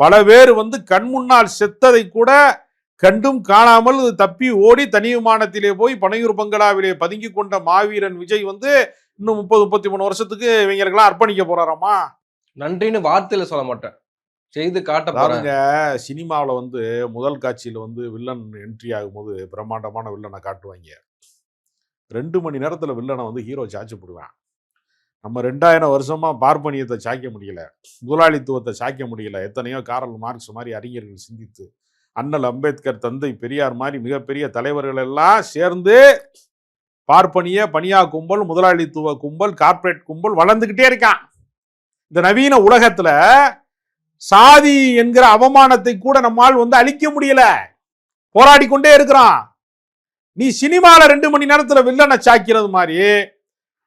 பல பேர் வந்து கண் முன்னால் செத்ததை கூட கண்டும் காணாமல் தப்பி ஓடி தனி விமானத்திலே போய் பனையூர் பங்களாவிலே பதுங்கி கொண்ட மாவீரன் விஜய் வந்து இன்னும் 30-33 வருஷத்துக்கு இவங்களுக்கெல்லாம் அர்ப்பணிக்க போறாராமா. நன்றின்னு வார்த்தையில சொல்ல மாட்டேன், செய்து காட்ட போறாங்க. சினிமாவில் வந்து முதல் காட்சியில் வந்து வில்லன் என்ட்ரி ஆகும்போது பிரம்மாண்டமான வில்லனை காட்டுவாங்க. 2 மணி நேரத்தில் வில்லனை வந்து ஹீரோ சாய்ச்சி போடுவேன். நம்ம 2000 வருஷமா பார்ப்பனியத்தை சாய்க்க முடியல, முதலாளித்துவத்தை சாய்க்க முடியல. எத்தனையோ காரல் மார்க்ஸ் மாதிரி அறிஞர்கள் சிந்தித்து, அண்ணல் அம்பேத்கர், தந்தை பெரியார் மாதிரி மிகப்பெரிய தலைவர்கள் எல்லாம் சேர்ந்து பார்ப்பனிய பனியா கும்பல், முதலாளித்துவ கும்பல், கார்பரேட் கும்பல் வளர்ந்துகிட்டே இருக்கான். இந்த நவீன உலகத்துல சாதி என்கிற அவமானத்தை கூட நம்மால் வந்து அழிக்க முடியல, போராடி கொண்டே இருக்கிறான். நீ சினிமால 2 மணி நேரத்துல வில்லனை சாக்கிறது மாதிரி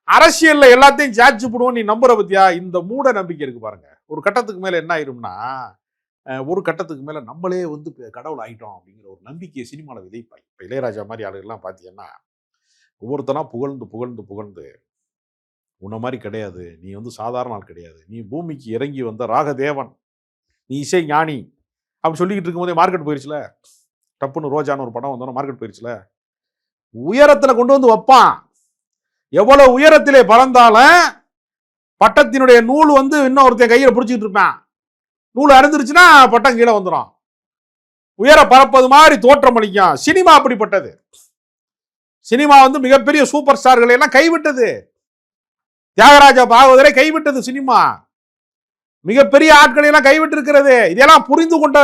அரசியல்ல எல்லாத்தையும் சாய்ச்சி போடுவோம் நீ நம்புற பத்தியா? இந்த மூட நம்பிக்கை இருக்கு பாருங்க. ஒரு கட்டத்துக்கு மேல என்ன ஆயிரும்னா, ஒரு கட்டத்துக்கு மேல நம்மளே வந்து கடவுள் ஆயிட்டோம் அப்படிங்கிற ஒரு நம்பிக்கையை சினிமால விதைப்பாங்க. இப்ப இளையராஜா மாதிரி ஆளுகள்லாம் பாத்தீங்கன்னா ஒவ்வொருத்தனா புகழ்ந்து புகழ்ந்து புகழ்ந்து, உன்ன மாதிரி கிடையாது, நீ வந்து சாதாரண ஆள் கிடையாது, நீ பூமிக்கு இறங்கி வந்த ராகதேவன், நீ இசை ஞானி அப்படி சொல்லிக்கிட்டு இருக்கும்போதே மார்க்கெட் போயிருச்சுல. டப்புன்னு ரோஜான்னு ஒரு படம் வந்தோன்னா மார்க்கெட் போயிருச்சுல. உயரத்துல கொண்டு வந்து வைப்பான். எவ்வளவு உயரத்திலே பறந்தாலும் பட்டத்தினுடைய நூல் வந்து இன்னும் ஒருத்தன் கையில பிடிச்சிட்டு இருப்பான். நூல் அறுந்துருச்சுன்னா பட்டம் கீழே வந்துடும். உயர பறப்பது மாதிரி தோற்றம் அளிக்கும். சினிமா அப்படிப்பட்டது. சினிமா வந்து மிகப்பெரிய சூப்பர் ஸ்டார்களை எல்லாம் கைவிட்டது. தியாகராஜா பாகவதரை கைவிட்டது சினிமா. மிகப்பெரிய ஆட்களை எல்லாம் கைவிட்டு இருக்கிறது. இதெல்லாம் புரிந்து கொண்ட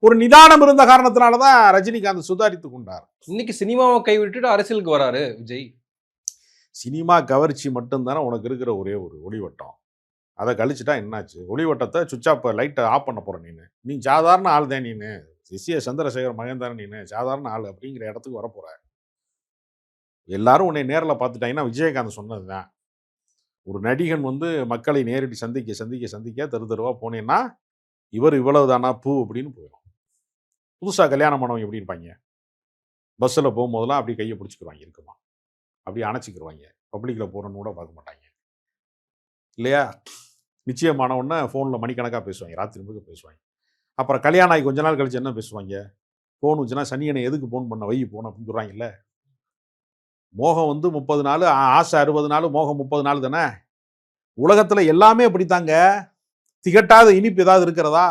ஒரு நிதானம் இருந்த காரணத்தினாலதான் ரஜினிகாந்த் சுதாரித்துக் கொண்டார். இன்னைக்கு சினிமாவை கைவிட்டுட்டு அரசியலுக்கு வராரு விஜய். சினிமா கவர்ச்சி மட்டும்தானே உனக்கு இருக்கிற ஒரே ஒரு ஒளிவட்டம். அதை கழிச்சுட்டா என்னாச்சு? ஒளிவட்டத்தை சுவிட்ச் ஆஃப் லைட்டை ஆஃப் பண்ண போற நீ சாதாரண ஆள் தான். நீனு எஸ் சந்திரசேகர் மகன் தானே, நீனு சாதாரண ஆள் அப்படிங்கிற இடத்துக்கு வரப்போற. எல்லாரும் உன்னை நேரில் பார்த்துட்டாங்கன்னா விஜயகாந்த் சொன்னதுதான், ஒரு நடிகன் வந்து மக்களை நேரடி சந்திக்க சந்திக்க சந்திக்க தெருவா போனேன்னா இவர் இவ்வளவுதானா பூ அப்படின்னு போயிடும். புதுசா கல்யாணம் பண்ணவங்க எப்படி இருப்பாங்க? பஸ்ஸில் போகும்போதெல்லாம் அப்படி கையை பிடிச்சிக்குவாங்க, இருக்குமா அப்படி அணைச்சிக்கிடுவாங்க. பப்ளிக்கில் போகிறன்னு கூட பார்க்க மாட்டாங்க இல்லையா? நிச்சயமானவொன்னே ஃபோனில் மணிக்கணக்காக பேசுவாங்க, ராத்திரி முழுக்க பேசுவாங்க. அப்புறம் கல்யாணம் ஆகி கொஞ்ச நாள் கழிச்சு என்ன பேசுவாங்க? ஃபோன் வச்சுன்னா சனியனை எதுக்கு ஃபோன் பண்ண, வை போன அப்படின்னு சொல்கிறாங்கல்ல. மோகம் வந்து 30 நாள், ஆசை 60 நாள், மோகம் 30 நாள் தானே. உலகத்தில் எல்லாமே அப்படித்தாங்க. திகட்டாத இனிப்பு ஏதாவது இருக்கிறதா?